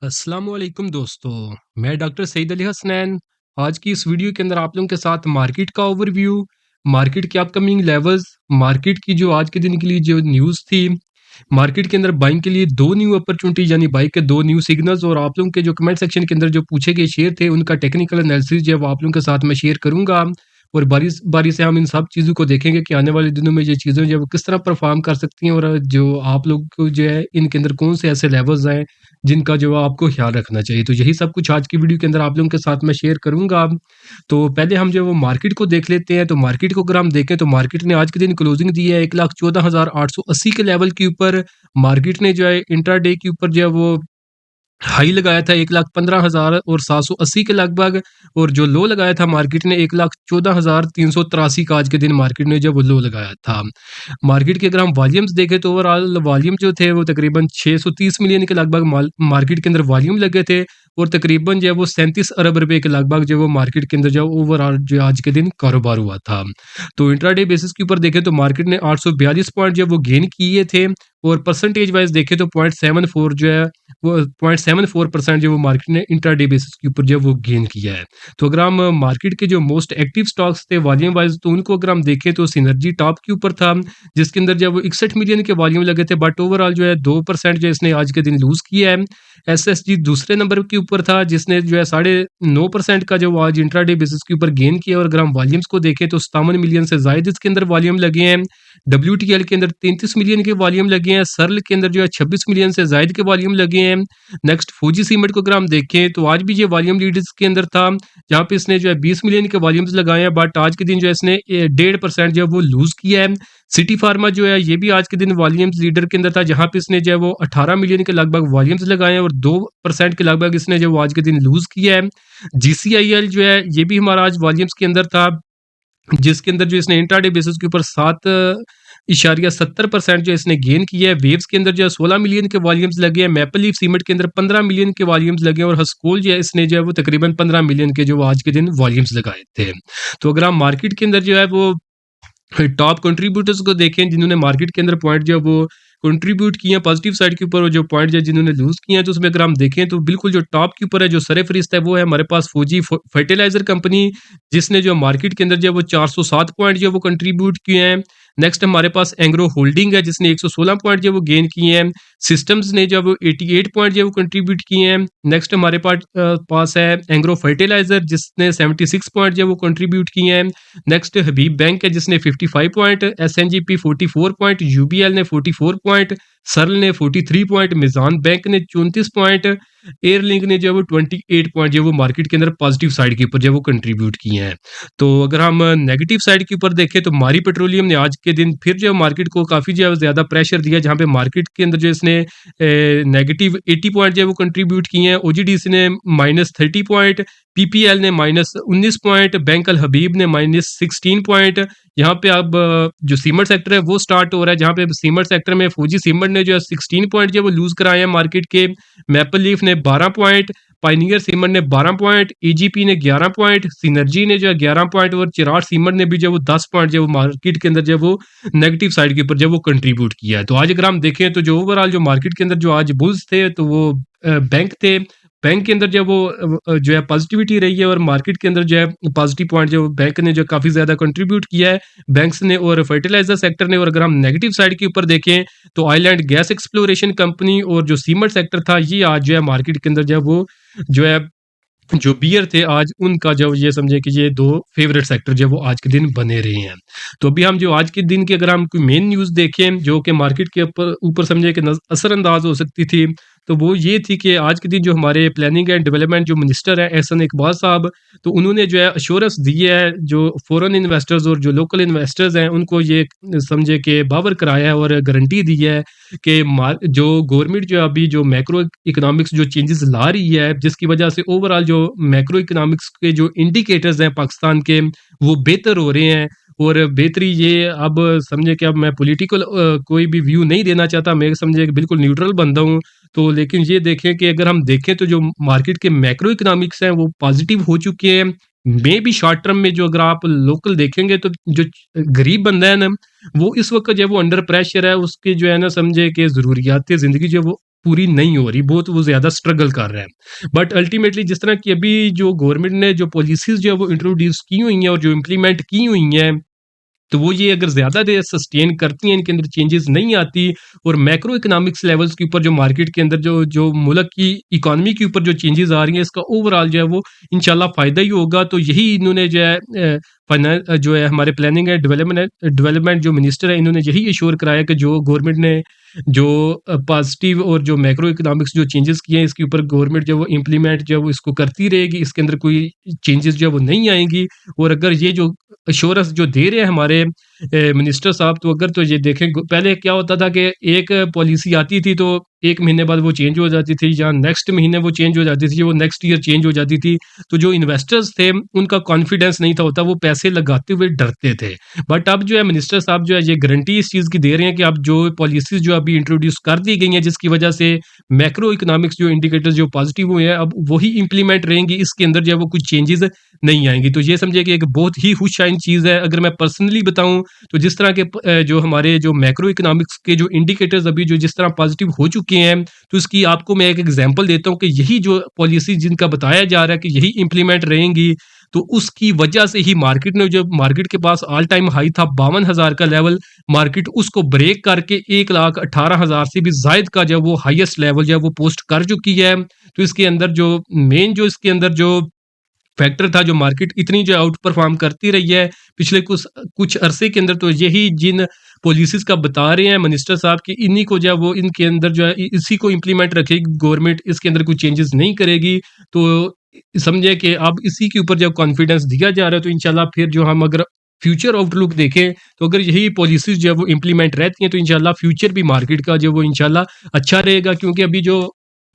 अस्सलामुअलैकुम दोस्तों, मैं डॉक्टर सईद अली हसनैन। आज की इस वीडियो के अंदर आप लोगों के साथ मार्केट का ओवरव्यू, मार्केट के अपकमिंग लेवल्स, मार्केट की जो आज के दिन के लिए जो न्यूज़ थी, मार्केट के अंदर बाइंग के लिए 2 न्यू अपॉर्चुनिटी यानी बाई के 2 न्यू सिग्नल्स और आप लोगों के जो कमेंट सेक्शन के अंदर जो पूछे गए शेयर थे, उनका टेक्निकल एनालिसिस जो है वो आप लोगों के साथ मैं शेयर करूँगा। और बारी से हम इन सब चीज़ों को देखेंगे कि आने वाले दिनों में ये चीज़ें जो है वो किस तरह परफ़ॉर्म कर सकती हैं और जो आप लोग को जो है इनके अंदर कौन से ऐसे लेवल्स हैं जिनका जो है आपको ख़्याल रखना चाहिए। तो यही सब कुछ आज की वीडियो के अंदर आप लोगों के साथ मैं शेयर करूँगा। तो पहले हम जो है वो मार्केट को देख लेते हैं। तो मार्केट को अगर हम देखें तो मार्केट ने आज के दिन क्लोजिंग दी है 1,14,880 के लेवल के ऊपर। मार्केट ने जो है इंट्राडे के ऊपर जो है वो हाई लगाया था 1,15,000 और 780 के लगभग, और जो लो लगाया था मार्केट ने 1,14,383 का आज के दिन मार्केट ने जो वो लो लगाया था। मार्केट के अगर हम वॉल्यूम्स देखें तो ओवरऑल वॉल्यूम जो थे वो तकरीबन 630 मिलियन के लगभग मार्केट के अंदर वॉल्यूम लगे थे, और तकरीबन जो है वो 37 अरब रुपए के लगभग जो वो मार्केट के अंदर जो ओवरऑल जो आज के दिन कारोबार हुआ था। तो इंट्राडे बेसिस के ऊपर देखें तो मार्केट ने 842 पॉइंट जो वो गेन किए थे, और परसेंटेज वाइज देखें तो 0.74 जो है वो 0.74% जो वो मार्केट ने इंट्राडे बेसिस के ऊपर जो है वो गेन किया है। तो अगर हम मार्केट के जो मोस्ट एक्टिव स्टॉक्स थे वॉल्यूम वाइज तो उनको अगर हम देखें तो सिनर्जी टॉप के ऊपर था, जिसके अंदर जो है वो 61 मिलियन के वॉल्यूम लगे थे, बट ओवरऑल जो है 2% जो इसने आज के दिन लूज किया है। एसएसजी दूसरे नंबर के ऊपर था, जिसने जो है 9.5% का जो वो आज इंट्राडे बेसिस के ऊपर गेन किया, और अगर हम वॉल्यूम्स को देखें तो 57 मिलियन से जायद इसके अंदर वॉल्यूम लगे हैं। डब्ल्यूटीएल के अंदर 33 मिलियन के वॉल्यूम लगे हैं। सर्ल के अंदर जो है 26 मिलियन से जायद के वॉल्यूम लगे हैं। नेक्स्ट फूजी सीमेंट को अगर हम देखें तो आज भी ये वॉल्यूम लीडर्स के अंदर था, जहाँ पे इसने जो है 20 मिलियन के वॉल्यूम्स लगाए हैं, बट आज के दिन जो है इसने 1.5% जो है वो लूज किया है। सिटी फार्मा जो है ये भी आज के दिन वॉल्यूम्स लीडर के अंदर था, जहाँ पे इसने जो है वो 18 मिलियन के लगभग वॉल्यूम्स लगाए हैं, और 2% के लगभग इसने जो आज के दिन लूज किया है। जीसीआईएल जो है ये भी हमारा आज वॉल्यूम्स के अंदर था, जिसके अंदर जो इसने इंट्राडे बेसिस के ऊपर 7.70% जो इसने गेन किया है। वेव्स के अंदर जो है 16 मिलियन के वॉल्यूम्स लगे हैं। मैपल लीफ सीमेंट के अंदर 15 मिलियन के वॉल्यूम्स लगे हैं, और हस्कोल जो है इसने जो है वो तकरीबन 15 मिलियन के जो वो आज के दिन वॉल्यूम्स लगाए थे। तो अगर हम मार्केट के अंदर जो है वो टॉप कंट्रीब्यूटर्स को देखें जिन्होंने मार्केट के अंदर पॉइंट जो है वो कंट्रीब्यूट किए हैं पॉजिटिव साइड के ऊपर, और जो पॉइंट जो है जिन्होंने लूज किए हैं, तो उसमें अगर हम देखें तो बिल्कुल जो टॉप के ऊपर है, जो सरफरिस्त है, वो है हमारे पास फौजी फर्टिलाइजर कंपनी, जिसने जो मार्केट के अंदर जो है वो 407 पॉइंट जो है वो कंट्रीब्यूट किए हैं। नेक्स्ट हमारे पास एंग्रो होल्डिंग है, जिसने 116 पॉइंट जो है वो गेन किए हैं। सिस्टम्स ने जो है वो 88 पॉइंट जो है वो कंट्रीब्यूट किए हैं। नेक्स्ट हमारे पास है एंग्रो फर्टिलाइजर, जिसने 76 पॉइंट जो है वो कंट्रीब्यूट किए हैं। नेक्स्ट हबीब बैंक है, जिसने 55 पॉइंट, एसएनजीपी 44 पॉइंट, यूबीएल ने 44 पॉइंट, सरल ने 43 पॉइंट, मिजान बैंक ने 34 पॉइंट, एयरलिंक ने जो है वो 28 पॉइंट जो है वो मार्केट के अंदर पॉजिटिव साइड के ऊपर जो है वो कंट्रीब्यूट किए हैं। तो अगर हम नेगेटिव साइड के ऊपर देखें तो मारी पेट्रोलियम ने आज के दिन फिर जो है मार्केट को काफ़ी जो है ज़्यादा प्रेशर दिया, जहाँ पे मार्केट के अंदर जो इसने नेगेटिव 80 पॉइंट जो है वो कंट्रीब्यूट किए हैं। ओजीडीसी ने -30 पॉइंट, पीपीएल ने -19 पॉइंट, बैंक अल हबीब ने -16 पॉइंट। यहाँ पे अब जो सीमेंट सेक्टर है वो स्टार्ट हो रहा है, जहाँ पे सीमेंट सेक्टर में फौजी सीमेंट ने जो है 16 पॉइंट जो है वो लूज कराए हैं मार्केट के। मैपल लीफ ने 12 पॉइंट, पाइनियर सीमेंट ने 12 पॉइंट, ईजीपी ने 11 पॉइंट, सिनर्जी ने जो है 11 पॉइंट, और चिराग सीमेंट ने भी जो है वो 10 पॉइंट जो है वो मार्केट के अंदर जो है वो नेगेटिव साइड के ऊपर जो है वो कंट्रीब्यूट किया है। तो आज अगर हम देखें तो जो ओवरऑल जो मार्केट के अंदर जो आज बुल्स थे तो वो बैंक थे। बैंक के अंदर जो है वो जो है पॉजिटिविटी रही है, और मार्केट के अंदर जो है पॉजिटिव पॉइंट जो बैंक ने जो काफ़ी ज़्यादा कंट्रीब्यूट किया है, बैंक्स ने और फर्टिलाइजर सेक्टर ने। और अगर हम नेगेटिव साइड के ऊपर देखें तो आइलैंड गैस एक्सप्लोरेशन कंपनी और जो सीमेंट सेक्टर था, ये आज जो है मार्केट के अंदर जो है वो जो है जो बियर थे आज उनका जो ये समझे कि ये 2 फेवरेट सेक्टर जो है वो आज के दिन बने रहे हैं। तो अभी हम जो आज के दिन की अगर हम कोई मेन न्यूज़ देखें जो कि मार्केट के ऊपर ऊपर समझे कि असरअंदाज हो सकती थी, तो वो ये थी कि आज के दिन जो हमारे प्लानिंग एंड डेवलपमेंट जो मिनिस्टर हैं एहसन इकबाल साहब, तो उन्होंने जो है अश्योरेंस दी है जो फॉरेन इन्वेस्टर्स और जो लोकल इन्वेस्टर्स हैं उनको ये समझे कि बावर कराया है और गारंटी दी है कि जो गवर्नमेंट जो है अभी जो मैक्रो इकोनॉमिक्स जो चेंजेस ला रही है, जिसकी वजह से ओवरऑल जो मैक्रो इकोनॉमिक्स के जो इंडिकेटर्स हैं पाकिस्तान के वो बेहतर हो रहे हैं। और बेहतरी ये अब समझे कि अब मैं पॉलिटिकल कोई भी व्यू नहीं देना चाहता, मैं समझे कि बिल्कुल न्यूट्रल बंदा हूँ। तो लेकिन ये देखें कि अगर हम देखें तो जो मार्केट के मैक्रो इकोनॉमिक्स हैं वो पॉजिटिव हो चुके हैं। मे बी शॉर्ट टर्म में जो अगर आप लोकल देखेंगे तो जो गरीब बंदा है ना, वो इस वक्त जो है वो अंडर प्रेशर है, उसके जो है ना समझे कि ज़रूरियात ज़िंदगी जो है वो पूरी नहीं हो रही, बहुत वो ज़्यादा स्ट्रगल कर रहा है। बट अल्टीमेटली जिस तरह की अभी जो गवर्नमेंट ने जो पॉलिसीज़ जो है वो इंट्रोड्यूस की हुई हैं और जो इम्प्लीमेंट की हुई हैं, तो वो ये अगर ज़्यादा देर सस्टेन करती हैं, इनके अंदर चेंजेस नहीं आती और मैक्रो इकोनॉमिक्स लेवल्स के ऊपर जो मार्केट के अंदर जो जो मुल्क की इकॉनमी के ऊपर जो चेंजेस आ रही हैं, इसका ओवरऑल जो है वो इंशाल्लाह फ़ायदा ही होगा। तो यही इन्होंने जो है जो है हमारे प्लानिंग है डेवलपमेंट जो मिनिस्टर है, इन्होंने यही एश्योर कराया कि जो गवर्नमेंट ने जो पॉजिटिव और जो मैक्रो इकोनॉमिक्स जो चेंजेस किए हैं, इसके ऊपर गवर्नमेंट जो है वो इम्प्लीमेंट जो है वो इसको करती रहेगी। इसके अंदर कोई चेंजेस जो है वो नहीं आएँगी और अगर ये जो एश्योरेंस जो दे रहे हैं हमारे मिनिस्टर साहब, तो अगर तो ये देखें पहले क्या होता था कि एक पॉलिसी आती थी तो 1 महीने बाद वो चेंज हो जाती थी या नेक्स्ट महीने वो चेंज हो जाती थी, वो नेक्स्ट ईयर चेंज हो जाती थी। तो जो इन्वेस्टर्स थे उनका कॉन्फिडेंस नहीं था होता, वो पैसे लगाते हुए डरते थे। बट अब जो है मिनिस्टर साहब जो है ये गारंटी इस चीज़ की दे रहे हैं कि अब जो पॉलिसीज़ जो अभी इंट्रोड्यूस कर दी गई हैं, जिसकी वजह से मैक्रो इकोनॉमिक्स जो इंडिकेटर्स जो पॉजिटिव हुए हैं, अब वही इम्प्लीमेंट रहेंगी। इसके अंदर जो है वो कुछ चेंजेस नहीं आएँगी। तो ये समझिए कि एक बहुत ही खुशआइन चीज़ है। अगर मैं पर्सनली बताऊँ तो जिस तरह के जो हमारे जो मैक्रो इकोनॉमिक्स के जो इंडिकेटर्स अभी जो जिस तरह पॉजिटिव हो चुके हैं, तो इसकी आपको मैं एक एग्जांपल देता हूँ कि यही जो पॉलिसी जिनका बताया जा रहा है कि यही इम्प्लीमेंट रहेंगी, तो उसकी वजह से ही मार्केट ने जो मार्केट के पास ऑल टाइम हाई था 52,000 का लेवल, मार्केट उसको ब्रेक करके 1,18,000 से भी ज़ायद का जो वो हाईएस्ट लेवल जो है वो पोस्ट कर चुकी है। तो इसके अंदर जो मेन जो इसके अंदर जो फैक्टर था, जो मार्केट इतनी जो आउट परफॉर्म करती रही है पिछले कुछ कुछ अरसे के अंदर, तो यही जिन पॉलिसीज का बता रहे हैं मिनिस्टर साहब कि इन्हीं को जो है वो इनके अंदर जो है इसी को इम्प्लीमेंट रखेगी गवर्नमेंट, इसके अंदर कुछ चेंजेस नहीं करेगी। तो समझे कि अब इसी के ऊपर जब कॉन्फिडेंस दिया जा रहा है, तो इंशाल्लाह फिर जो हम अगर फ्यूचर आउटलुक देखें, तो अगर यही पॉलिसीज जो है वो इम्प्लीमेंट रहती हैं, तो इंशाल्लाह फ्यूचर भी मार्केट का जो है वो इंशाल्लाह अच्छा रहेगा। क्योंकि अभी जो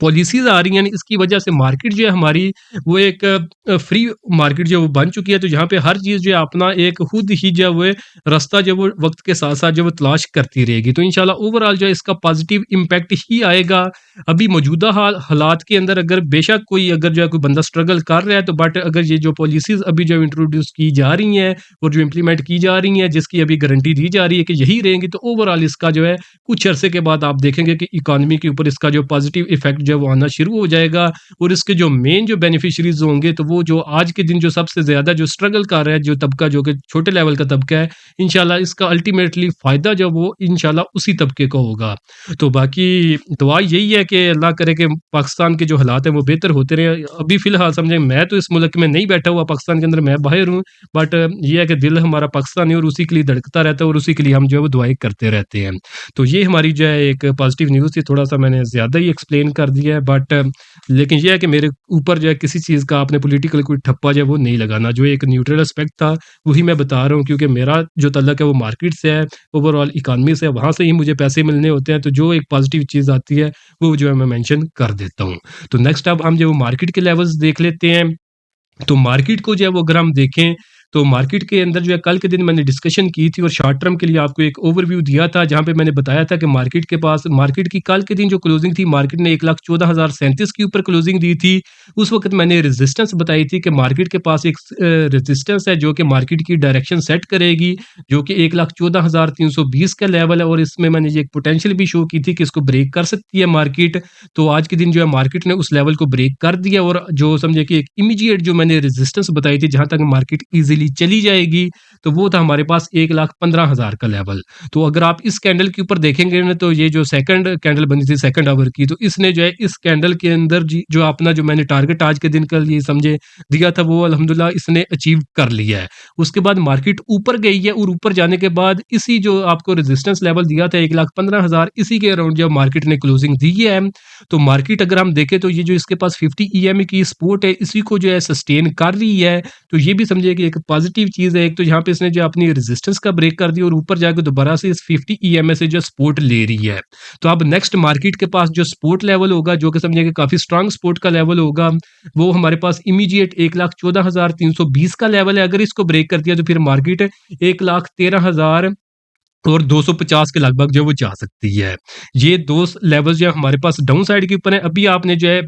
पॉलिसीज आ रही हैं, इसकी वजह से मार्केट जो है हमारी वो एक फ्री मार्केट जो है वो बन चुकी है। तो यहाँ पे हर चीज़ जो है अपना एक खुद ही जो है वो रास्ता जो है वो वक्त के साथ साथ जो है वो तलाश करती रहेगी। तो इंशाल्लाह ओवरऑल जो है इसका पॉजिटिव इम्पैक्ट ही आएगा। अभी मौजूदा हालात के अंदर अगर बेशक कोई अगर जो है कोई बंदा स्ट्रगल कर रहा है, तो बट अगर ये जो पॉलिसीज अभी जो इंट्रोड्यूस की जा रही हैं और जो इम्प्लीमेंट की जा रही हैं, जिसकी अभी गारंटी दी जा रही है कि यही रहेंगी, तो ओवरऑल इसका जो है कुछ अरसे के बाद आप देखेंगे कि इकोनॉमी के ऊपर इसका जो पॉजिटिव इफेक्ट जो है वो आना शुरू हो जाएगा। और इसके जो मेन जो बेनिफिशरीज होंगे, तो वो जो आज के दिन जो सबसे ज़्यादा जो स्ट्रगल कर रहा है जो तबका, जो कि छोटे लेवल का तबका है, इंशाल्लाह इसका अल्टीमेटली फ़ायदा जो वो इंशाल्लाह उसी तबके को होगा। तो बाकी दुआ यही है कि अल्लाह करे कि पाकिस्तान के जो हालात हैं वो बेहतर होते रहें। अभी फ़िलहाल समझें मैं तो इस मुल्क में नहीं बैठा हुआ पाकिस्तान के अंदर, मैं बाहर हूँ, बट ये है कि दिल हमारा पाकिस्तानी है और उसी के लिए धड़कता रहता है और उसी के लिए हम जो है वो दुआएँ करते रहते हैं। तो ये हमारी जो है एक पॉजिटिव न्यूज़ थी, थोड़ा-सा मैंने ज़्यादा ही एक्सप्लेन कर दिया है, बट लेकिन ये है कि मेरे ऊपर जो है किसी चीज़ का आपने पॉलिटिकल कोई ठप्पा जो है वो नहीं लगाना। जो एक न्यूट्रल एस्पेक्ट था वही मैं बता रहा हूँ, क्योंकि मेरा जो तल्लक है वो मार्केट से है, ओवरऑल इकॉनमी से है, वहाँ से ही मुझे पैसे मिलने होते हैं। तो जो एक पॉजिटिव चीज़ आती है वो जो है मैं मेंशन कर देता हूँ। तो नेक्स्ट अब हम जो मार्केट के लेवल्स देख लेते हैं। तो मार्केट को जो है वो अगर हम देखें, तो मार्केट के अंदर जो है कल के दिन मैंने डिस्कशन की थी और शॉर्ट टर्म के लिए आपको एक ओवरव्यू दिया था, जहाँ पे मैंने बताया था कि मार्केट के पास मार्केट की कल के दिन जो क्लोजिंग थी, मार्केट ने 1,14,037 के ऊपर क्लोजिंग दी थी। उस वक्त मैंने रेजिस्टेंस बताई थी कि मार्केट के पास एक रेजिस्टेंस है जो कि मार्केट की डायरेक्शन सेट करेगी, जो कि 1,14,320 का लेवल है और इसमें मैंने ये एक पोटेंशियल भी शो की थी कि इसको ब्रेक कर सकती है मार्केट। तो आज के दिन जो है मार्केट ने उस लेवल को ब्रेक कर दिया और जो समझे कि एक इमीडिएट जो मैंने रेजिस्टेंस बताई थी जहां तक मार्केट इजीली चली जाएगी, तो वो था हमारे पास 1,15,000 का लेवल। तो अगर आप इस कैंडल के ऊपर देखेंगे ना, तो ये जो सेकंड कैंडल बनी थी सेकंड आवर की, तो इसने जो है इस कैंडल के अंदर जो अपना जो मैंने टारगेट आज के दिन का लिए समझे दिया था, वो अल्हम्दुलिल्लाह इसने अचीव कर लिया है। उसके बाद मार्केट ऊपर गई है और ऊपर जाने के बाद इसी जो आपको रेजिस्टेंस लेवल दिया था 1,15,000, इसी के अराउंड जब मार्केट ने क्लोजिंग दी है, तो मार्केट अगर हम देखें तो ये जो इसके पास 50 ईएमए की सपोर्ट है, इसी को जो है सस्टेन कर रही है। तो ये भी समझिए कि एक पॉजिटिव चीज़ है। एक तो यहाँ पे इसने जो अपनी रेजिस्टेंस का ब्रेक कर दिया और ऊपर जाके दोबारा से इस 50 ईएमए से जो सपोर्ट ले रही है। तो अब नेक्स्ट मार्केट के पास जो सपोर्ट लेवल होगा, जो कि समझिए कि काफ़ी स्ट्रांग सपोर्ट का लेवल होगा, वो हमारे पास इमीडिएट 1,14,320 का लेवल है। अगर इसको ब्रेक कर दिया तो फिर मार्केट 1,13,000 और 250 के लगभग जो वो जा सकती है। ये 2 लेवल जो है हमारे पास डाउन साइड के ऊपर है। अभी आपने जो है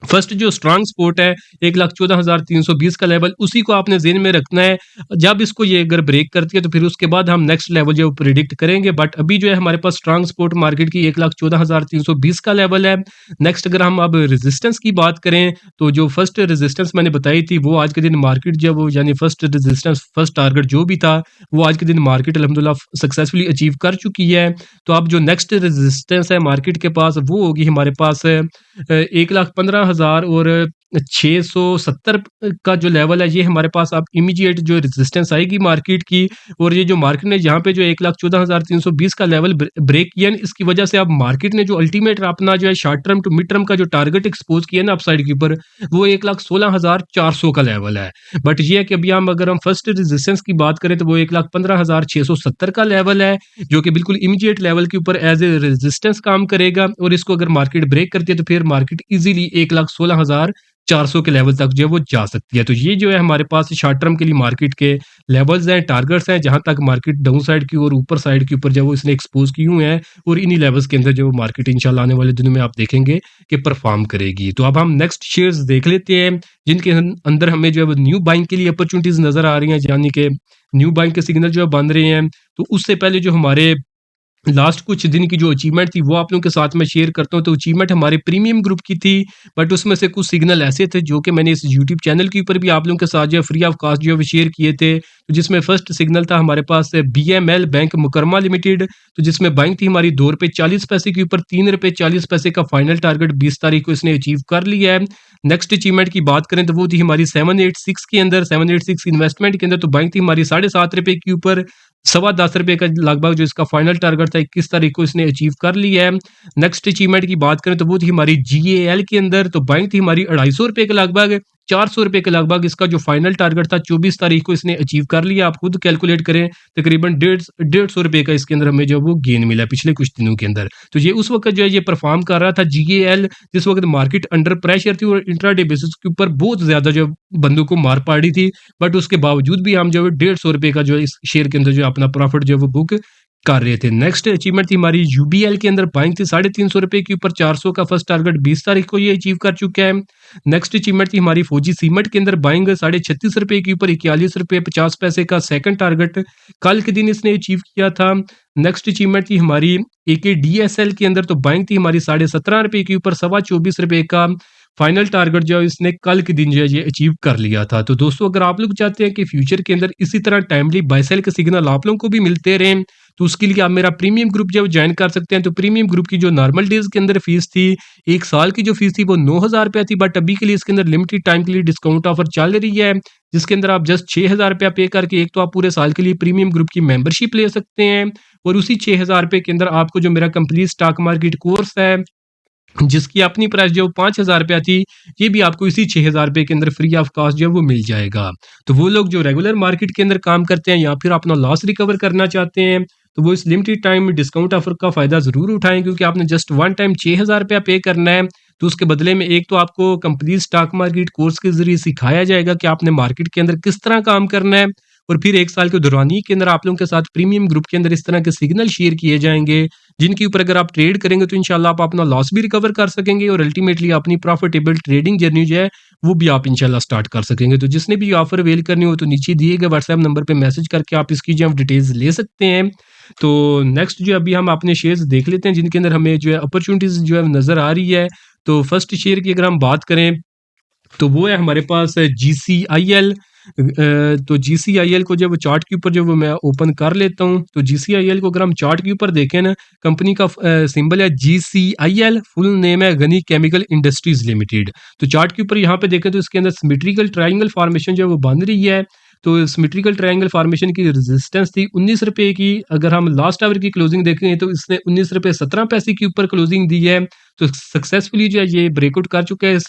फर्स्ट जो स्ट्रांग सपोर्ट है 1,14,320 का लेवल, उसी को आपने ज़हन में रखना है। जब इसको ये अगर ब्रेक करती है तो फिर उसके बाद हम नेक्स्ट लेवल जो है वो प्रेडिक्ट करेंगे, बट अभी जो है हमारे पास स्ट्रांग सपोर्ट मार्केट की 1,14,320 का लेवल है। नेक्स्ट अगर हम अब रेजिस्टेंस की बात करें, तो जो फर्स्ट रेजिस्टेंस मैंने बताई थी वो आज के दिन मार्केट जो है वो यानी फर्स्ट रेजिस्टेंस फर्स्ट टारगेट जो भी था वो आज के दिन मार्केट अल्हम्दुलिल्लाह सक्सेसफुली अचीव कर चुकी है। तो अब जो नेक्स्ट रेजिस्टेंस है मार्केट के पास वो होगी हमारे पास 1,15,000 और 670 का जो लेवल है, ये हमारे पास अब इमीडिएट जो रेजिस्टेंस आएगी मार्केट की। और ये जो मार्केट ने यहाँ पे जो 1,14,320 का लेवल ब्रेक किया ना, इसकी वजह से अब मार्केट ने जो अल्टीमेट अपना जो है short term to mid term का जो टारगेट एक्सपोज किया ना अपसाइड के ऊपर, वो 1,16,400 का लेवल है। बट ये है कि अभी हम अगर हम फर्स्ट रेजिस्टेंस की बात करें तो वो 1,15,670 का लेवल है, जो कि बिल्कुल इमीडिएट लेवल के ऊपर एज ए रेजिस्टेंस काम करेगा। और इसको अगर मार्केट ब्रेक करती है तो फिर मार्केट इजीली 1,16,400 के लेवल तक जो है वो जा सकती है। तो ये जो है हमारे पास शॉर्ट टर्म के लिए मार्केट के लेवल्स हैं, टारगेट्स हैं, जहां तक मार्केट डाउन साइड की और ऊपर साइड के ऊपर जो है वो इसने एक्सपोज की हुए हैं। और इन्हीं लेवल्स के अंदर जो मार्केट इंशाल्लाह आने वाले दिनों में आप देखेंगे कि परफॉर्म करेगी। तो अब हम नेक्स्ट शेयर्स देख लेते हैं जिनके अंदर हमें जो है वो न्यू बाइंग के लिए अपॉर्चुनिटीज नजर आ रही हैं, यानी कि न्यू बाइंग के सिग्नल जो है बन रहे हैं। तो उससे पहले जो हमारे लास्ट कुछ दिन की जो अचीवमेंट थी वो आप लोगों के साथ मैं शेयर करता हूँ। तो अचीवमेंट हमारे प्रीमियम ग्रुप की थी, बट उसमें से कुछ सिग्नल ऐसे थे जो कि मैंने इस यूट्यूब चैनल के ऊपर भी आप लोगों के साथ जो है फ्री ऑफ कॉस्ट जो है शेयर किए थे। तो जिसमें फर्स्ट सिग्नल था हमारे पास BML बैंक मुकरमा लिमिटेड, तो जिसमें बाइंग थी हमारी ₹2.40 के ऊपर, ₹3.40 का फाइनल टारगेट 20 तारीख को इसने अचीव कर लिया है। नेक्स्ट अचीवमेंट की बात करें तो वो थी हमारी 786 के अंदर, 786 इन्वेस्टमेंट के अंदर, तो बाइंग थी हमारी ₹7.5 के ऊपर, ₹10.25 का लगभग जो इसका फाइनल टारगेट था 21 तारीख को इसने अचीव कर लिया है। नेक्स्ट अचीवमेंट की बात करें तो वो थी हमारी GAL के अंदर, तो बाइंग थी हमारी ₹250 के लगभग, ₹400 के लगभग इसका जो फाइनल टारगेट था 24 तारीख को इसने अचीव कर लिया। आप खुद कैलकुलेट करें, तकरीबन ₹150 का इसके अंदर हमें जो वो गेन मिला है पिछले कुछ दिनों के अंदर। तो ये उस वक्त जो है ये परफॉर्म कर रहा था GAL, जिस वक्त मार्केट अंडर प्रेशर थी और इंट्राडे बेसिस के ऊपर बहुत ज्यादा जो बंदों को मार पड़ी थी। बट उसके बावजूद भी हम जो है ₹150 का जो है इस शेयर के अंदर जो अपना प्रॉफिट जो है वो बुक कर रहे थे। नेक्स्ट अचीवमेंट थी हमारी UBL के अंदर, बाइंग थी ₹350 के ऊपर, 400 का फर्स्ट टारगेट 20 तारीख को ये अचीव कर चुका है। नेक्स्ट अचीवमेंट थी हमारी फौजी सीमेंट के अंदर, बाइंग ₹36 के ऊपर, ₹41.50 का सेकंड टारगेट कल के दिन इसने अचीव किया था। नेक्स्ट अचीवमेंट थी हमारी AKDSL के अंदर, तो बाइंग थी हमारी ₹17.5 के ऊपर, ₹24.25 का फाइनल टारगेट जो है इसने कल के दिन जो है ये अचीव कर लिया था। तो दोस्तों अगर आप लोग चाहते हैं कि फ्यूचर के अंदर इसी तरह टाइमली बाय सेल के सिग्नल आप लोगों को भी मिलते रहें, तो उसके लिए आप मेरा प्रीमियम ग्रुप जो है ज्वाइन कर सकते हैं। तो प्रीमियम ग्रुप की जो नॉर्मल डेज के अंदर फीस थी, 1 साल की जो फीस थी वो ₹9,000 थी, बट अभी के लिए इसके अंदर लिमिटेड टाइम के लिए डिस्काउंट ऑफर चल रही है, जिसके अंदर आप जस्ट ₹6,000 पे करके एक तो आप पूरे साल के लिए प्रीमियम ग्रुप की मेंबरशिप ले सकते हैं, और उसी ₹6,000 के अंदर आपको जो मेरा कंप्लीट स्टॉक मार्केट कोर्स है जिसकी अपनी प्राइस जो ₹5,000 थी, ये भी आपको इसी ₹6,000 के अंदर फ्री ऑफ कॉस्ट जो है वो मिल जाएगा। तो वो लोग जो रेगुलर मार्केट के अंदर काम करते हैं या फिर अपना लॉस रिकवर करना चाहते हैं, तो वो इस लिमिटेड टाइम डिस्काउंट ऑफर का फ़ायदा ज़रूर उठाएँ, क्योंकि आपने जस्ट वन टाइम ₹6,000 पे करना है। तो उसके बदले में एक तो आपको कंप्लीट स्टॉक मार्केट कोर्स के ज़रिए सिखाया जाएगा कि आपने मार्केट के अंदर किस तरह काम करना है, और फिर 1 साल के दौरानी के अंदर आप लोगों के साथ प्रीमियम ग्रुप के अंदर इस तरह के सिग्नल शेयर किए जाएँगे, जिनके ऊपर अगर आप ट्रेड करेंगे तो इंशाल्लाह आप अपना लॉस भी रिकवर कर सकेंगे, और अल्टीमेटली अपनी प्रॉफिटेबल ट्रेडिंग जर्नी जो है वो भी आप इंशाल्लाह स्टार्ट कर सकेंगे। तो जिसने भी ऑफर अवेल करनी हो तो नीचे दिए गए व्हाट्सएप नंबर पे मैसेज करके आप इसकी जो है डिटेल्स ले सकते हैं। तो नेक्स्ट जो अभी हम अपने शेयर्स देख लेते हैं जिनके अंदर हमें जो है अपॉर्चुनिटीज जो है नजर आ रही है। तो फर्स्ट शेयर की अगर हम बात करें तो वो है हमारे पास GCIL। तो GCIL को जब चार्ट के ऊपर जब मैं ओपन कर लेता हूँ, तो GCIL को अगर हम चार्ट के ऊपर देखें ना, कंपनी का सिंबल है GCIL, फुल नेम है गनी केमिकल इंडस्ट्रीज लिमिटेड। तो चार्ट के ऊपर यहाँ पे देखें तो इसके अंदर सिमेट्रिकल ट्रायंगल फॉर्मेशन जो है वो बन रही है। तो सिमेट्रिकल ट्रायंगल फॉर्मेशन की रेजिस्टेंस थी ₹19 की। अगर हम लास्ट आवर की क्लोजिंग देखें तो इसने ₹19.17 के ऊपर क्लोजिंग दी है। तो सक्सेसफुली जो है ये ब्रेकआउट कर चुका है इस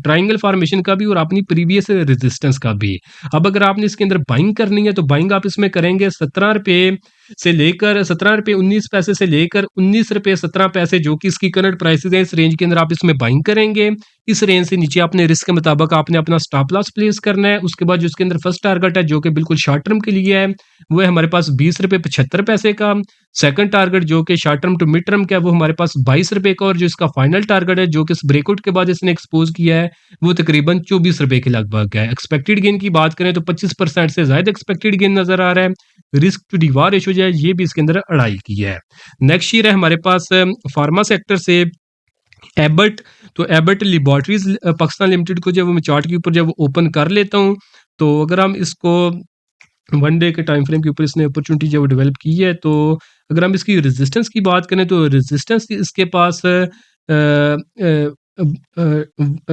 ट्रायंगल फॉर्मेशन का भी और अपनी प्रीवियस रेजिस्टेंस का भी। अब अगर आपने इसके अंदर बाइंग करनी है तो बाइंग आप इसमें करेंगे ₹17 से लेकर 17 रुपये 19 पैसे से लेकर 19 रुपये 17 पैसे, जो कि इसकी करंट प्राइसेस है, इस रेंज के अंदर आप इसमें बाइंग करेंगे। इस रेंज से नीचे अपने रिस्क के मुताबिक आपने अपना स्टॉप लॉस प्लेस करना है। उसके बाद जो इसके अंदर फर्स्ट टारगेट है, जो कि बिल्कुल शॉर्ट टर्म के लिए है, वो है हमारे पास 20 रुपये 75 पैसे का। सेकंड टारगेट जो कि short term to mid term का है, वो हमारे पास 22 रुपये का। और जो इसका फाइनल टारगेट है, जो कि इस ब्रेकआउट के बाद इसने एक्सपोज किया है, वो तकरीबन 24 रुपये के लगभग है। एक्सपेक्टेड गेन की बात करें तो 25% से ज्यादा एक्सपेक्टेड गेन नजर आ रहा है। रिस्क टू डिवार रेशो जो है, ये भी इसके अंदर 2.5 की है। नेक्स्ट शेयर है हमारे पास फार्मा सेक्टर से एबर्ट। तो एबर्ट लेबोरेटरीज पाकिस्तान लिमिटेड को जब मैं चार्ट के ऊपर जब ओपन कर लेता हूँ, तो अगर हम इसको वन डे के टाइम फ्रेम के ऊपर इसने अपॉर्चुनिटी जब डेवलप की है, तो अगर हम इसकी रेजिस्टेंस की बात करें तो रेजिस्टेंस इसके पास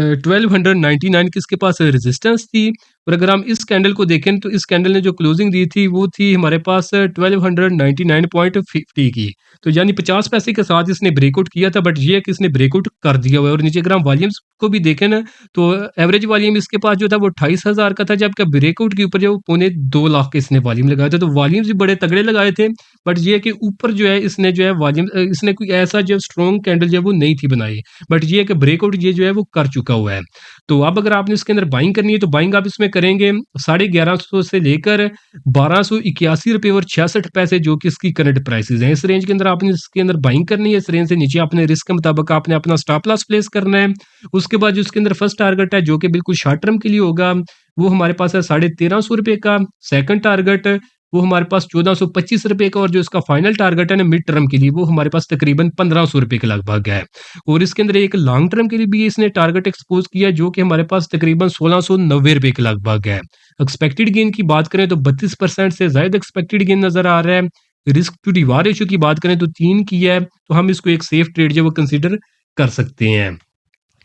1299 की इसके पास रेजिस्टेंस थी। और अगर हम इस कैंडल को देखें तो इस कैंडल ने जो क्लोजिंग दी थी वो थी हमारे पास 1299.50 की। तो यानी 50 पैसे के साथ इसने ब्रेकआउट किया था, बट ये है कि इसने ब्रेकआउट कर दिया हुआ है। और नीचे अगर हम वॉल्यूम्स को भी देखें ना, तो एवरेज वॉल्यूम इसके पास जो था वो 28,000 का था, जबकि ब्रेकआउट के ऊपर जो 2.25 लाख के इसने वॉल्यूम लगाए थे। तो वॉल्यूम्स भी बड़े तगड़े लगाए थे, बट ये है कि ऊपर जो है इसने जो है वॉल्यूम इसने कोई ऐसा जो स्ट्रॉन्ग कैंडल जो है वो नहीं थी बनाई, बट ये है कि ब्रेकआउट ये जो है वो कर चुका हुआ है। तो अब अगर आपने इसके अंदर बाइंग करनी है, तो बाइंग आप इसमें करेंगे 1150 से लेकर 1281 रुपये और 66 पैसे, जो कि इसकी करंट प्राइसेस हैं। इस रेंज के अंदर आपने इसके अंदर बाइंग करनी है। इस रेंज से नीचे अपने रिस्क के मुताबिक आपने अपना स्टॉप लॉस प्लेस करना है। उसके बाद जो इसके अंदर फर्स्ट टारगेट है, जो कि बिल्कुल शॉर्ट टर्म के लिए होगा, वो हमारे पास है 1350 रुपये का। सेकंड टारगेट वो हमारे पास 1425 रुपये का। और जो इसका फाइनल टारगेट है ना मिड टर्म के लिए, वो हमारे पास तकरीबन 1500 रुपये के लगभग है। और इसके अंदर एक लॉन्ग टर्म के लिए भी इसने टारगेट एक्सपोज किया है, जो कि हमारे पास तकरीबन 1690 रुपये के लगभग है। एक्सपेक्टेड गेन की बात करें तो 32% से ज्यादा एक्सपेक्टेड गेन नजर आ रहा है। रिस्क टू रिवार्ड रेशियो की बात करें तो 3 की है, तो हम इसको एक सेफ ट्रेड जो वो कंसीडर कर सकते हैं।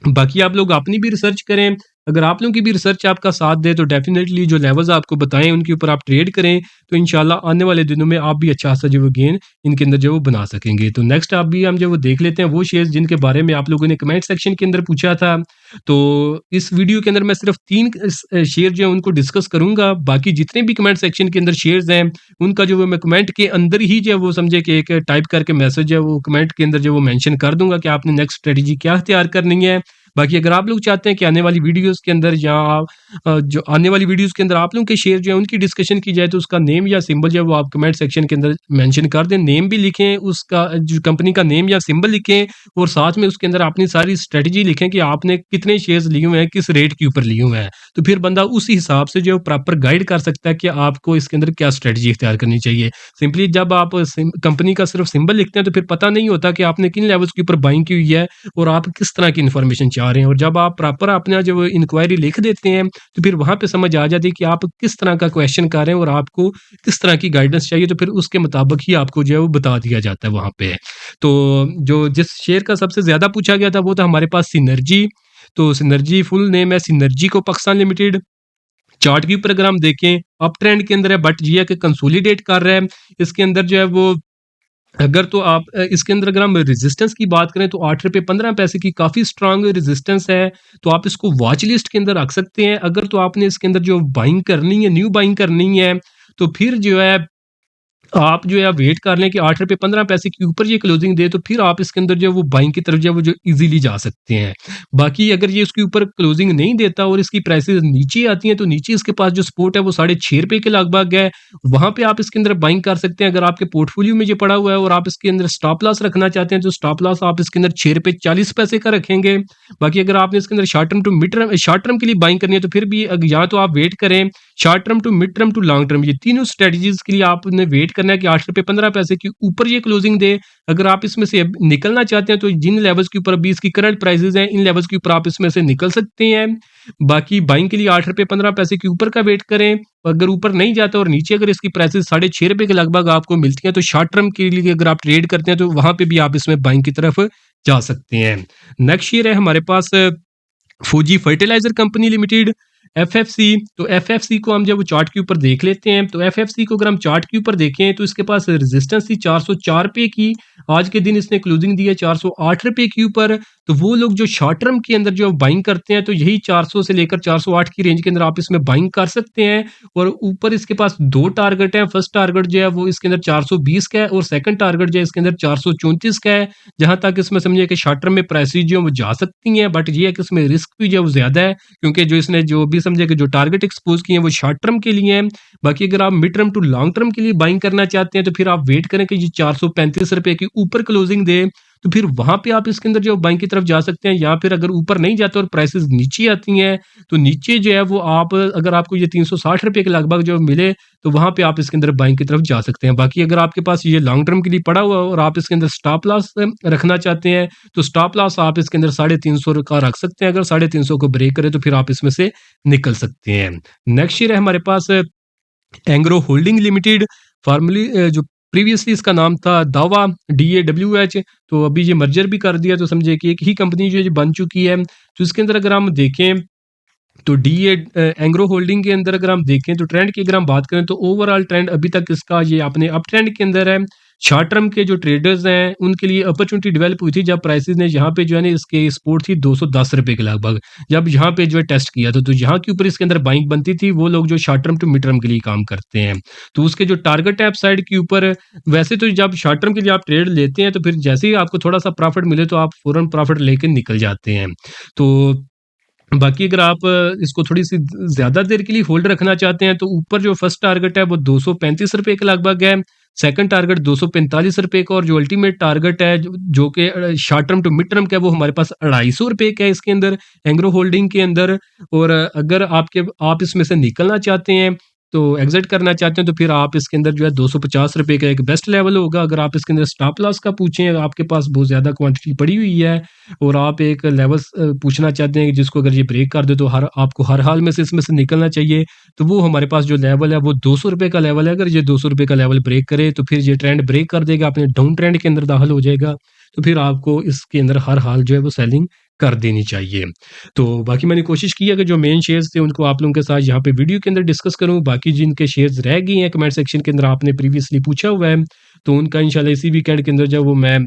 बाकी आप लोग अपनी भी रिसर्च करें। अगर आप लोगों की भी रिसर्च आपका साथ दे, तो डेफिनेटली जो लेवल्स आपको बताएं उनके ऊपर आप ट्रेड करें, तो इंशाल्लाह आने वाले दिनों में आप भी अच्छा सा जो वो गेन इनके अंदर जो वो बना सकेंगे। तो नेक्स्ट आप भी हम जो वो देख लेते हैं वो शेयर्स जिनके बारे में आप लोगों ने कमेंट सेक्शन के अंदर पूछा था। तो इस वीडियो के अंदर मैं सिर्फ 3 शेयर जो है उनको डिस्कस करूंगा। बाकी जितने भी कमेंट सेक्शन के अंदर शेयर्स हैं, उनका जो वो मैं कमेंट के अंदर ही जो है वो समझे कि एक टाइप करके मैसेज है वो कमेंट के अंदर जो वो मेंशन कर दूंगा कि आपने नेक्स्ट स्ट्रेटजी क्या तैयार करनी है। बाकी अगर आप लोग चाहते हैं कि आने वाली वीडियोस के अंदर या जो आने वाली वीडियोस के अंदर आप लोगों के शेयर जो है उनकी डिस्कशन की जाए, तो उसका नेम या सिंबल जो है वो आप कमेंट सेक्शन के अंदर मेंशन कर दें। नेम भी लिखें, उसका जो कंपनी का नेम या सिंबल लिखें, और साथ में उसके अंदर अपनी सारी स्ट्रेटजी लिखें कि आपने कितने शेयर्स लिए हुए हैं, किस रेट के ऊपर लिए हुए हैं। तो फिर बंदा उसी हिसाब से जो प्रॉपर गाइड कर सकता है कि आपको इसके अंदर क्या स्ट्रेटजी इख्तियार करनी चाहिए। सिंपली जब आप कंपनी का सिर्फ सिंबल लिखते हैं, तो फिर पता नहीं होता कि आपने किन लेवल्स के ऊपर बाइंग की हुई है और आप किस तरह की इन्फॉर्मेशन चाह रहे हैं। और जब आप प्रॉपर अपना जो इंक्वायरी लिख देते हैं, तो फिर वहां पे समझ आ जाती है कि आप किस तरह का क्वेश्चन कर रहे हैं और आपको किस तरह की गाइडेंस चाहिए, तो फिर उसके मुताबिक ही आपको जो है वो बता दिया जाता है वहां पे। तो जो जिस शेयर का सबसे ज्यादा पूछा गया था वो था हमारे पास सिनर्जी। तो सिनर्जी फुल नेम है सिनर्जी को पाकिस्तान लिमिटेड। चार्ट के ऊपर अगर हम देखें अप ट्रेंड के अंदर है, बट ये है कि कंसोलिडेट कर रहा है। इसके अंदर जो है वो अगर तो आप इसके अंदर अगर हम रेजिस्टेंस की बात करें तो 8 रुपये 15 पैसे की काफ़ी स्ट्रांग रेजिस्टेंस है। तो आप इसको वॉच लिस्ट के अंदर रख सकते हैं। अगर तो आपने इसके अंदर जो बाइंग करनी है, न्यू बाइंग करनी है, तो फिर जो है आप जो है वेट कर लें कि 8 रुपये 15 पैसे के ऊपर ये क्लोजिंग दे, तो फिर आप इसके अंदर जो है वो बाइंग की तरफ जो है वो जो ईज़िली जा सकते हैं। बाकी अगर ये उसके ऊपर क्लोजिंग नहीं देता और इसकी प्राइसेस नीचे आती हैं, तो नीचे इसके पास जो सपोर्ट है वो 6.5 रुपये के लगभग है। वहाँ पे आप इसके अंदर बाइंग कर सकते हैं। अगर आपके पोर्टफोलियो में ये पड़ा हुआ है और आप इसके अंदर स्टॉप लॉस रखना चाहते हैं, तो स्टॉप लॉस आप इसके अंदर 6 रुपये 40 पैसे का रखेंगे। बाकी अगर आपने इसके अंदर short term to mid term short term के लिए बाइंग करनी है, तो फिर भी या तो आप वेट करें short term to mid term to long term, ये तीनों स्ट्रेटजीज के लिए आपने वेट करना है कि 8 रुपये 15 पैसे के ऊपर ये क्लोजिंग दे। अगर आप इसमें से निकलना चाहते हैं, तो जिन लेवल्स के ऊपर अभी इसकी करंट प्राइसेस हैं, इन लेवल्स के ऊपर आप इसमें से निकल सकते हैं। बाकी बाइंग के लिए 8 रुपये 15 पैसे के ऊपर का वेट करें। अगर ऊपर नहीं जाता और नीचे अगर इसकी प्राइसेस 6.5 रुपये के लगभग आपको मिलती हैं, तो शॉर्ट टर्म के लिए अगर आप ट्रेड करते हैं, तो वहां पे भी आप इसमें बाइंग की तरफ जा सकते हैं। नेक्स्ट शेयर है हमारे पास फौजी फर्टिलाइजर कंपनी लिमिटेड। एफएफसी, तो एफएफसी को हम जब चार्ट के ऊपर देख लेते हैं, तो एफएफसी को अगर हम चार्ट के ऊपर देखें तो इसके पास रेजिस्टेंस थी 404 रुपए की। आज के दिन इसने क्लोजिंग दी है 408 रुपए के ऊपर। तो वो लोग जो शॉर्ट टर्म के अंदर जो बाइंग करते हैं, तो यही 400 से लेकर 408 की रेंज के अंदर आप इसमें बाइंग कर सकते हैं। और ऊपर इसके पास 2 टारगेट हैं। फर्स्ट टारगेट जो है वो इसके अंदर 420 का है और सेकंड टारगेट जो है इसके अंदर 434 का है। जहाँ तक इसमें समझिए कि शॉर्ट टर्म में प्राइसेस जो है वो जा सकती हैं, बट ये है कि इसमें रिस्क भी जो है वो ज़्यादा है, क्योंकि जो इसने जो भी समझे कि जो टारगेट एक्सपोज़ किए हैं वो शॉर्ट टर्म के लिए हैं। बाकी अगर आप mid term to long term के लिए बाइंग करना चाहते हैं, तो फिर आप वेट करें कि ये 435 रुपए के ऊपर क्लोजिंग दे, तो फिर वहाँ पे आप इसके अंदर जो बाइंग की तरफ जा सकते हैं। या फिर अगर ऊपर नहीं जाते और प्राइसेस नीचे आती हैं, तो नीचे जो है वो आप अगर आपको ये 360 रुपए के लगभग जो मिले, तो वहाँ पे आप इसके अंदर बाइंग की तरफ जा सकते हैं। बाकी अगर आपके पास ये लॉन्ग टर्म के लिए पड़ा हुआ है और आप इसके अंदर स्टॉप लॉस रखना चाहते हैं, तो स्टॉप लॉस आप इसके अंदर 350 का रख सकते हैं। अगर 350 को ब्रेक करे तो फिर आप इसमें से निकल सकते हैं। नेक्स्ट शेयर है हमारे पास एंग्रो होल्डिंग लिमिटेड, फॉर्मली जो प्रीवियसली इसका नाम था दावा DAWH। तो अभी ये मर्जर भी कर दिया, तो समझिए कि एक ही कंपनी जो है बन चुकी है। तो इसके अंदर अगर हम देखें तो एंग्रो होल्डिंग के अंदर अगर हम देखें तो ट्रेंड की अगर हम बात करें, तो ओवरऑल ट्रेंड अभी तक इसका ये अपने अप ट्रेंड के अंदर है। शॉर्ट टर्म के जो ट्रेडर्स हैं उनके लिए अपॉर्चुनिटी डेवलप हुई थी जब प्राइसेस ने यहाँ पे जो है ना इसके सपोर्ट थी 210 रुपए के लगभग। जब यहाँ पे जो है टेस्ट किया था, तो यहाँ के ऊपर इसके अंदर बाइंग बनती थी वो लोग जो short term to mid term के लिए काम करते हैं। तो उसके जो टारगेट है साइड के ऊपर, वैसे तो जब शॉर्ट टर्म के लिए आप ट्रेड लेते हैं, तो फिर जैसे ही आपको थोड़ा सा प्रॉफिट मिले तो आप फौरन प्रॉफिट लेके निकल जाते हैं। तो बाकी अगर आप इसको थोड़ी-सी ज़्यादा देर के लिए होल्ड रखना चाहते हैं, तो ऊपर जो फर्स्ट टारगेट है वो 235 रुपए के लगभग है। सेकंड टारगेट 245 रुपए का, और जो अल्टीमेट टारगेट है जो कि short term to mid term का है, वो हमारे पास 250 रुपए का है इसके अंदर, एंग्रो होल्डिंग के अंदर। और अगर आप इसमें से निकलना चाहते हैं, तो एग्ज़िट करना चाहते हैं, तो फिर आप इसके अंदर जो है 250 रुपए का एक बेस्ट लेवल होगा। अगर आप इसके अंदर स्टॉप लॉस का पूछें, आपके पास बहुत ज़्यादा क्वांटिटी पड़ी हुई है और आप एक लेवल पूछना चाहते हैं कि जिसको अगर ये ब्रेक कर दे तो आपको हर हाल में से इसमें से निकलना चाहिए, तो वो हमारे पास जो लेवल है वो 200 रुपए का लेवल है। अगर ये 200 रुपए का लेवल ब्रेक करे, तो फिर ये ट्रेंड ब्रेक कर देगा, अपने डाउन ट्रेंड के अंदर दाखिल हो जाएगा। तो फिर आपको इसके अंदर हर हाल जो है वो सेलिंग कर देनी चाहिए। तो बाकी मैंने कोशिश की है कि जो मेन शेयर्स थे उनको आप लोगों के साथ यहाँ पे वीडियो के अंदर डिस्कस करूँ। बाकी जिनके शेयर्स रह गए हैं कमेंट सेक्शन के अंदर आपने प्रीवियसली पूछा हुआ है, तो उनका इंशाल्लाह इसी वीकेंड के अंदर जो वो मैं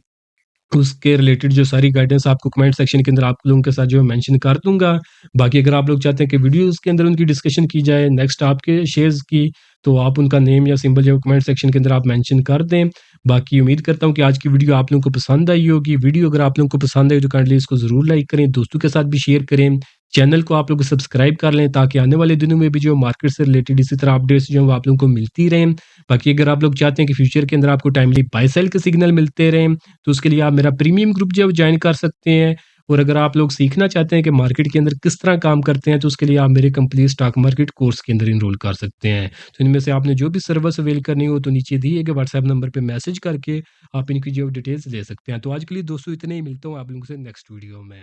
उसके रिलेटेड जो सारी गाइडेंस आपको कमेंट सेक्शन के अंदर आप लोगों के साथ जो है मेंशन कर दूँगा। बाकी अगर आप लोग चाहते हैं कि वीडियोज़ के अंदर उनकी डिस्कशन की जाए नेक्स्ट आपके शेयर्स की, तो आप उनका नेम या सिंबल जो है कमेंट सेक्शन के अंदर आप मेंशन कर दें। बाकी उम्मीद करता हूँ कि आज की वीडियो आप लोगों को पसंद आई होगी। वीडियो अगर आप लोगों को पसंद आई तो काइंडली इसको ज़रूर लाइक करें, दोस्तों के साथ भी शेयर करें। चैनल को आप लोग सब्सक्राइब कर लें ताकि आने वाले दिनों में भी जो मार्केट से रिलेटेड इसी तरह अपडेट्स जो हैं वो आप लोगों को मिलती रहें। बाकी अगर आप लोग चाहते हैं कि फ्यूचर के अंदर आपको टाइमली बाय सेल के सिग्नल मिलते रहें, तो उसके लिए आप मेरा प्रीमियम ग्रुप जो है वो ज्वाइन कर सकते हैं। और अगर आप लोग सीखना चाहते हैं कि मार्केट के अंदर किस तरह काम करते हैं, तो उसके लिए आप मेरे कंप्लीट स्टॉक मार्केट कोर्स के अंदर इनरोल कर सकते हैं। तो इनमें से आपने जो भी सर्विस अवेल करनी हो, तो नीचे दिए गए व्हाट्सएप नंबर पे मैसेज करके आप इनकी जो डिटेल्स ले सकते हैं। तो आज के लिए दोस्तों इतना ही, मिलता हूँ आप लोगों से नेक्स्ट वीडियो में।